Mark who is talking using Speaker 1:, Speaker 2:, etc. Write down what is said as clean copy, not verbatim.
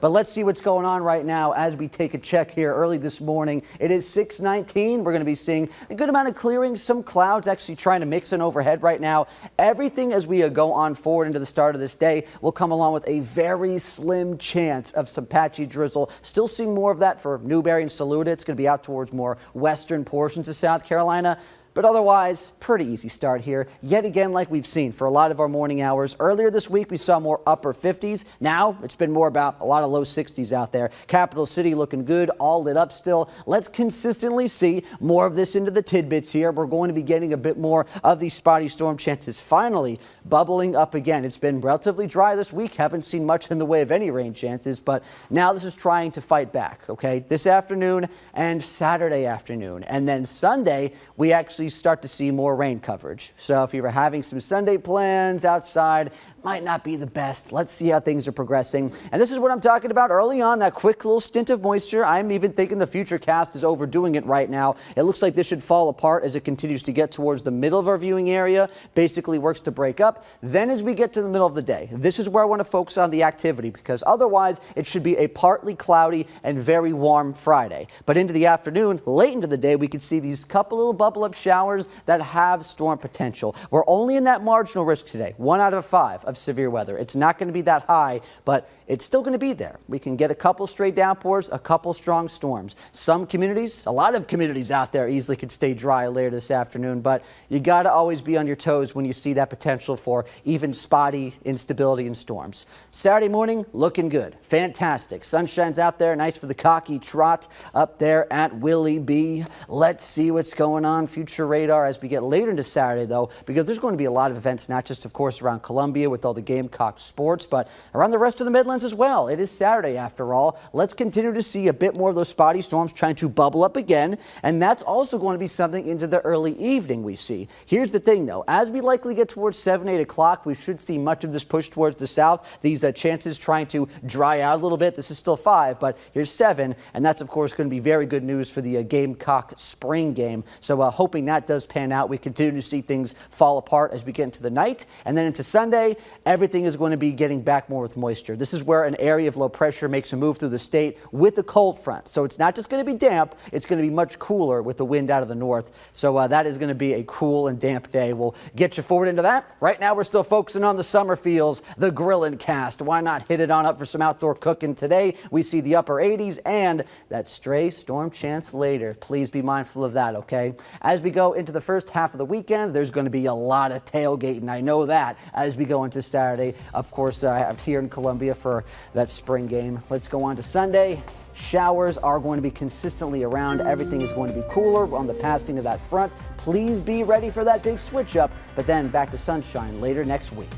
Speaker 1: But let's see what's going on right now as we take a check here early this morning. It is 6:19. We're going to be seeing a good amount of clearing, some clouds actually trying to mix in overhead right now. Everything as we go on forward into the start of this day will come along with a very slim chance of some patchy drizzle. Still seeing more of that for Newberry and Saluda. It's going to be out towards more western portions of South Carolina. But otherwise, pretty easy start here. Yet again, like we've seen for a lot of our morning hours. Earlier this week, we saw more upper 50s. Now, it's been more about a lot of low 60s out there. Capital City looking good, all lit up still. Let's consistently see more of this into the tidbits here. We're going to be getting a bit more of these spotty storm chances finally bubbling up again. It's been relatively dry this week. Haven't seen much in the way of any rain chances, but now this is trying to fight back, okay? This afternoon and Saturday afternoon. And then Sunday, we actually start to see more rain coverage. So if you were having some Sunday plans outside, might not be the best. Let's see how things are progressing. And this is what I'm talking about early on, that quick little stint of moisture. I'm even thinking the Futurecast is overdoing it right now. It looks like this should fall apart as it continues to get towards the middle of our viewing area, basically works to break up. Then as we get to the middle of the day, this is where I want to focus on the activity, because otherwise it should be a partly cloudy and very warm Friday. But into the afternoon, late into the day, we could see these couple little bubble up showers that have storm potential. We're only in that marginal risk today, 1 out of 5 of severe weather. It's not going to be that high, but it's still going to be there. We can get a couple straight downpours, a couple strong storms. Some communities, a lot of communities out there easily could stay dry later this afternoon, but you got to always be on your toes when you see that potential for even spotty instability and storms. Saturday morning, looking good. Fantastic. Sunshine's out there, nice for the cocky trot up there at Willie B. Let's see what's going on future radar as we get later into Saturday, though, because there's going to be a lot of events, not just, of course, around Columbia with all the Gamecock sports, but around the rest of the Midlands as well. It is Saturday after all. Let's continue to see a bit more of those spotty storms trying to bubble up again, and that's also going to be something into the early evening we see. Here's the thing, though. As we likely get towards 7, 8 o'clock, we should see much of this push towards the south. These chances trying to dry out a little bit. This is still 5, but here's 7, and that's, of course, going to be very good news for the Gamecock spring game. So hoping that does pan out. We continue to see things fall apart as we get into the night, and then into Sunday, everything is going to be getting back more with moisture. This is where an area of low pressure makes a move through the state with the cold front. So it's not just going to be damp, it's going to be much cooler with the wind out of the north. So that is going to be a cool and damp day. We'll get you forward into that. Right now, we're still focusing on the summer feels, the Grillin' Cast. Why not hit it on up for some outdoor cooking today? We see the upper 80s and that stray storm chance later. Please be mindful of that, okay? As we go into the first half of the weekend, there's going to be a lot of tailgating. I know that as we go into Saturday. Of course, I'm here in Columbia for that spring game. Let's go on to Sunday. Showers are going to be consistently around. Everything is going to be cooler on the passing of that front. Please be ready for that big switch up, but then back to sunshine later next week.